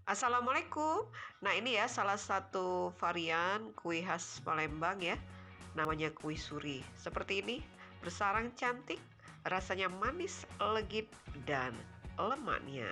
Assalamualaikum. Nah, ini ya salah satu varian kue khas Palembang ya. Namanya kue suri. Seperti ini, bersarang cantik, rasanya manis, legit, dan lemaknya.